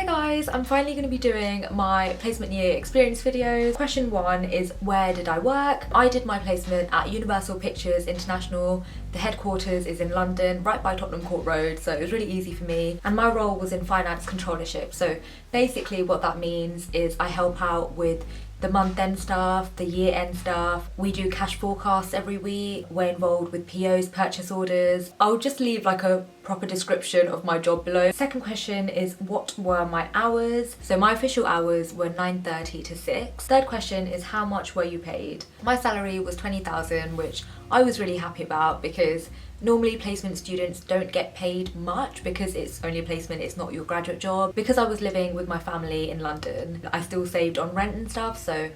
guys, I'm finally going to be doing my placement year experience videos. Question 1 is, where did I work? I did my placement at Universal Pictures International. The headquarters is in London, right by Tottenham Court Road, so it was really easy for me. And my role was in finance controllership. So basically what that means is I help out with the month-end stuff, the year-end stuff. We do cash forecasts every week. We're involved with POs, purchase orders. I'll just leave like a proper description of my job below. Second question is, what were my hours? So my official hours were 9:30 to 6. Third question is, how much were you paid? My salary was 20,000, which I was really happy about because normally placement students don't get paid much because it's only a placement, it's not your graduate job. Because I was living with my family in London, I still saved on rent and stuff, so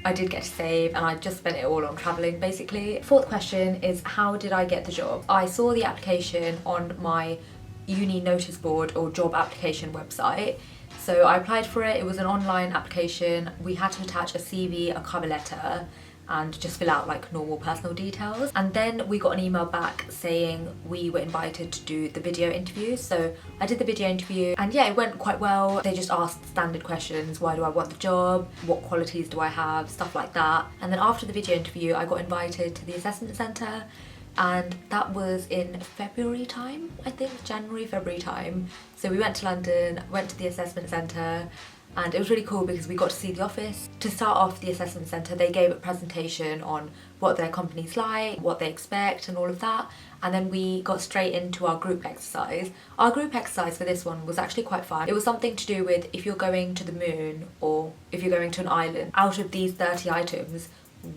I did get to save and I just spent it all on travelling basically. Fourth question is, how did I get the job? I saw the application on my uni notice board or job application website. So I applied for it. It was an online application. We had to attach a CV, a cover letter, and just fill out like normal personal details. And then we got an email back saying we were invited to do the video interview. So I did the video interview and yeah, it went quite well. They just asked standard questions. Why do I want the job? What qualities do I have? Stuff like that. And then after the video interview, I got invited to the assessment centre, and that was in February time, I think, January, February time. So we went to London, went to the assessment centre, and it was really cool because we got to see the office. To start off the assessment centre, they gave a presentation on what their company's like, what they expect and all of that. And then we got straight into our group exercise. Our group exercise for this one was actually quite fun. It was something to do with if you're going to the moon or if you're going to an island, out of these 30 items,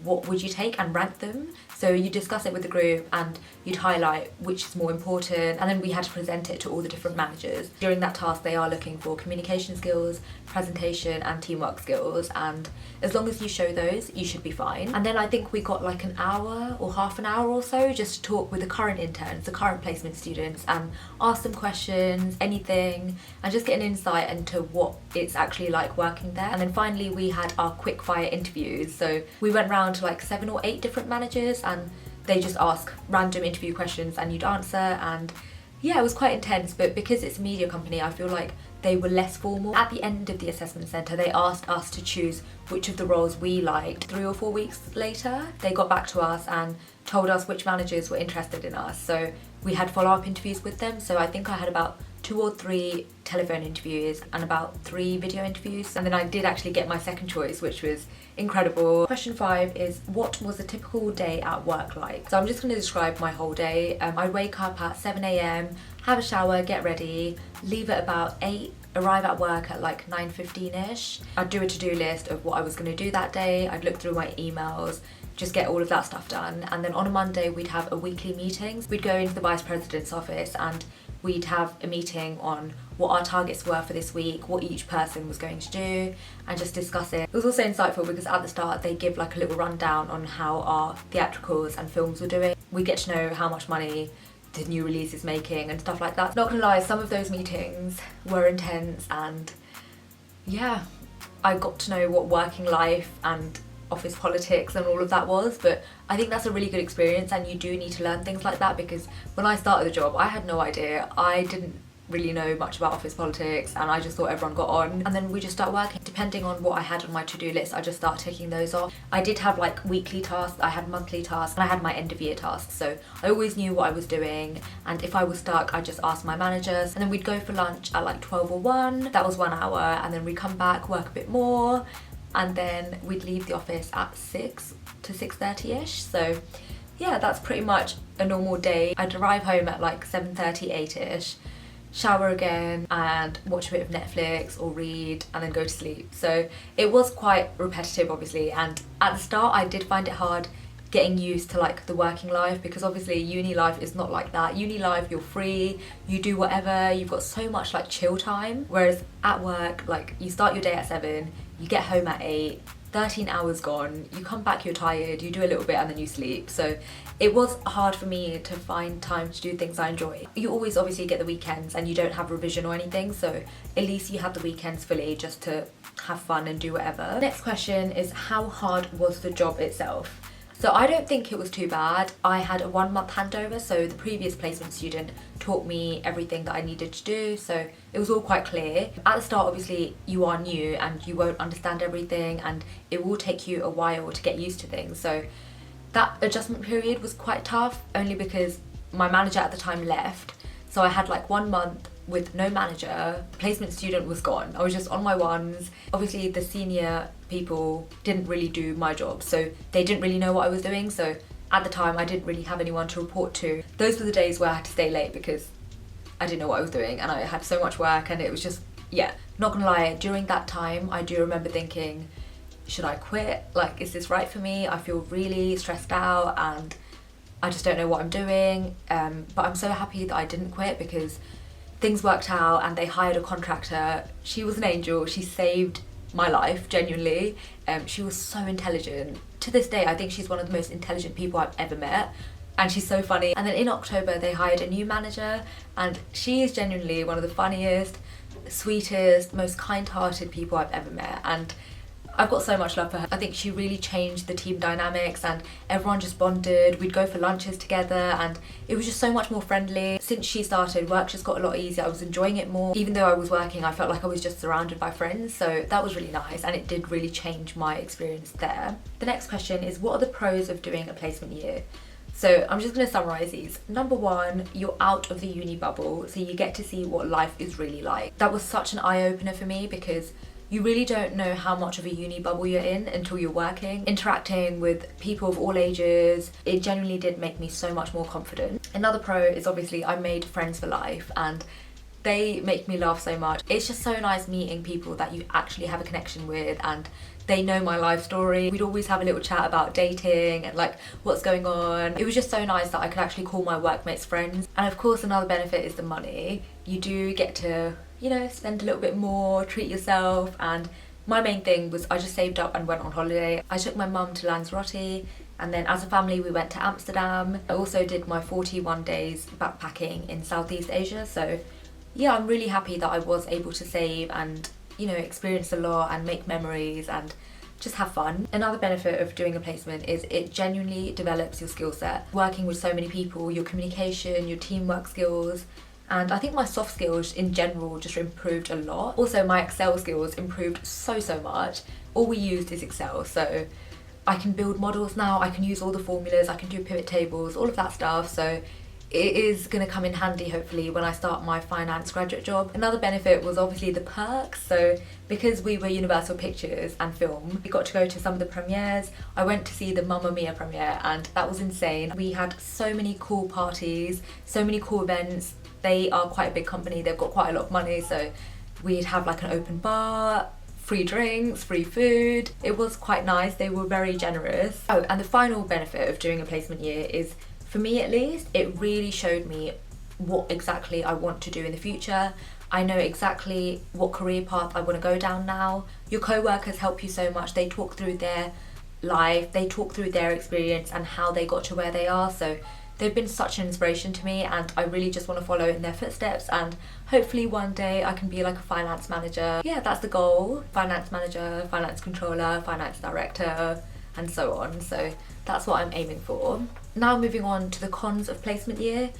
what would you take and rank them? So you discuss it with the group and you'd highlight which is more important, and then we had to present it to all the different managers. During that task they are looking for communication skills, presentation and teamwork skills, and as long as you show those you should be fine. And then I think we got like an hour or half an hour or so just to talk with the current interns, the current placement students, and ask them questions, anything, and just get an insight into what it's actually like working there. And then finally we had our quick fire interviews. So we went round to like 7 or 8 different managers and they just ask random interview questions and you'd answer, and yeah, it was quite intense. But because it's a media company, I feel like they were less formal. At the end of the assessment centre, they asked us to choose which of the roles we liked. 3 or 4 weeks later, they got back to us and told us which managers were interested in us. So we had follow-up interviews with them. So I think I had about 2 or 3 telephone interviews and about 3 video interviews. And then I did actually get my second choice, which was incredible. Question 5 is, what was a typical day at work like? So I'm just going to describe my whole day. I'd wake up at 7 AM, have a shower, get ready, leave at about 8, arrive at work at like 9:15ish. I'd do a to-do list of what I was going to do that day. I'd look through my emails, just get all of that stuff done. And then on a Monday we'd have a weekly meeting. We'd go into the vice president's office and we'd have a meeting on what our targets were for this week, what each person was going to do, and just discuss it. It was also insightful because at the start they give like a little rundown on how our theatricals and films were doing. We get to know how much money the new release is making and stuff like that. Not gonna lie, some of those meetings were intense, and yeah, I got to know what working life and office politics and all of that was. But I think that's a really good experience, and you do need to learn things like that, because when I started the job I had no idea. I didn't really know much about office politics and I just thought everyone got on, and then we just start working. Depending on what I had on my to-do list, I just start ticking those off. I did have like weekly tasks, I had monthly tasks, and I had my end of year tasks, so I always knew what I was doing, and if I was stuck I just asked my managers. And then we'd go for lunch at like 12 or 1, that was 1 hour, and then we'd come back, work a bit more, and then we'd leave the office at 6 to 6:30ish. So yeah, that's pretty much a normal day. I'd arrive home at like 7:30, 8ish, shower again and watch a bit of Netflix or read, and then go to sleep. So it was quite repetitive obviously, and at the start I did find it hard getting used to like the working life, because obviously uni life is not like that. Uni life, you're free, you do whatever, you've got so much like chill time, whereas at work, like you start your day at 7, you get home at 8, 13 hours gone, you come back, you're tired, you do a little bit and then you sleep. So it was hard for me to find time to do things I enjoy. You always obviously get the weekends and you don't have revision or anything, so at least you have the weekends fully just to have fun and do whatever. Next question is, how hard was the job itself? So I don't think it was too bad. I had a 1 month handover, so the previous placement student taught me everything that I needed to do, so it was all quite clear. At the start, obviously, you are new and you won't understand everything, and it will take you a while to get used to things. So that adjustment period was quite tough, only because my manager at the time left. So I had like 1 month with no manager. The placement student was gone. I was just on my ones. Obviously the senior people didn't really do my job, so they didn't really know what I was doing. So at the time I didn't really have anyone to report to. Those were the days where I had to stay late because I didn't know what I was doing and I had so much work, and it was just, yeah, not gonna lie, during that time I do remember thinking, should I quit? Like, is this right for me? I feel really stressed out and I just don't know what I'm doing. But I'm so happy that I didn't quit because things worked out and they hired a contractor. She was an angel. She saved my life, genuinely. She was so intelligent. To this day, I think she's one of the most intelligent people I've ever met, and she's so funny. And then in October, they hired a new manager, and she is genuinely one of the funniest, sweetest, most kind-hearted people I've ever met, and I've got so much love for her. I think she really changed the team dynamics and everyone just bonded. We'd go for lunches together and it was just so much more friendly. Since she started, work just got a lot easier. I was enjoying it more. Even though I was working, I felt like I was just surrounded by friends. So that was really nice, and it did really change my experience there. The next question is, what are the pros of doing a placement year? So I'm just going to summarise these. Number one, you're out of the uni bubble, so you get to see what life is really like. That was such an eye-opener for me because you really don't know how much of a uni bubble you're in until you're working. Interacting with people of all ages, it genuinely did make me so much more confident. Another pro is obviously I made friends for life and they make me laugh so much. It's just so nice meeting people that you actually have a connection with and they know my life story. We'd always have a little chat about dating and like what's going on. It was just so nice that I could actually call my workmates friends. And of course another benefit is the money. You do get to, you know, spend a little bit more, treat yourself, and my main thing was I just saved up and went on holiday. I took my mum to Lanzarote, and then as a family we went to Amsterdam. I also did my 41 days backpacking in Southeast Asia, so yeah, I'm really happy that I was able to save and, you know, experience a lot and make memories and just have fun. Another benefit of doing a placement is it genuinely develops your skill set. Working with so many people, your communication, your teamwork skills, and I think my soft skills in general just improved a lot. Also my Excel skills improved so much. All we used is Excel, so I can build models now, I can use all the formulas, I can do pivot tables, all of that stuff, so it is going to come in handy hopefully when I start my finance graduate job. Another benefit was obviously the perks. So because we were Universal Pictures and Film, we got to go to some of the premieres. I went to see the Mamma Mia premiere and that was insane. We had so many cool parties, so many cool events. They are quite a big company, they've got quite a lot of money, so we'd have like an open bar, free drinks, free food. It was quite nice, they were very generous. Oh, and the final benefit of doing a placement year is, for me at least, it really showed me what exactly I want to do in the future. I know exactly what career path I want to go down now. Your co-workers help you so much. They talk through their life, they talk through their experience and how they got to where they are. So they've been such an inspiration to me and I really just want to follow in their footsteps, and hopefully one day I can be like a finance manager. Yeah, that's the goal. Finance manager, finance controller, finance director, and so on. So that's what I'm aiming for. Now moving on to the cons of placement year.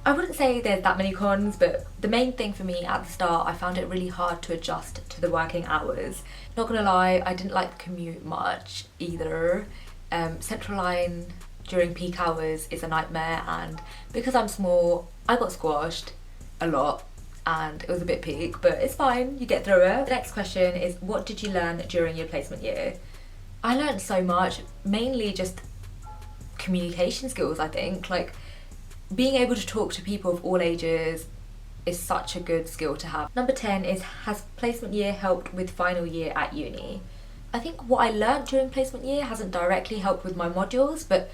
I wouldn't say there's that many cons, but the main thing for me at the start, I found it really hard to adjust to the working hours. Not gonna lie, I didn't like the commute much either. Central Line during peak hours is a nightmare, and because I'm small, I got squashed a lot and it was a bit peak, but it's fine, you get through it. The next question is, what did you learn during your placement year? I learned so much, mainly just communication skills, I think. Like, being able to talk to people of all ages is such a good skill to have. Number 10 is, has placement year helped with final year at uni? I think what I learned during placement year hasn't directly helped with my modules, but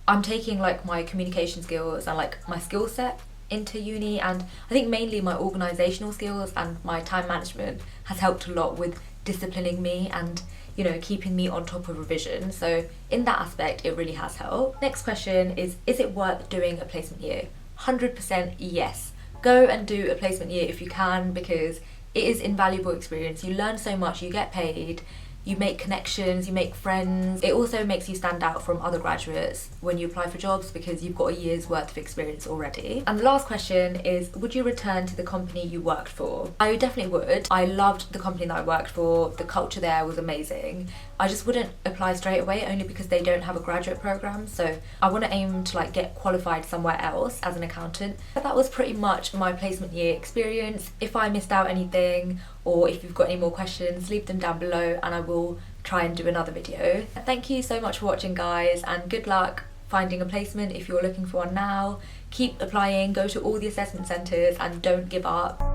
I'm taking like my communication skills and like my skill set into uni, and I think mainly my organisational skills and my time management has helped a lot with disciplining me and, you know, keeping me on top of revision. So in that aspect, it really has helped. Next question is it worth doing a placement year? 100% yes. Go and do a placement year if you can, because it is invaluable experience. You learn so much, you get paid, you make connections, you make friends. It also makes you stand out from other graduates when you apply for jobs because you've got a year's worth of experience already. And the last question is, would you return to the company you worked for? I definitely would. I loved the company that I worked for. The culture there was amazing. I just wouldn't apply straight away only because they don't have a graduate program. So I want to aim to like get qualified somewhere else as an accountant. But that was pretty much my placement year experience. If I missed out anything or if you've got any more questions, leave them down below and I will try and do another video. Thank you so much for watching, guys, and good luck finding a placement if you're looking for one now. Keep applying, go to all the assessment centres and don't give up.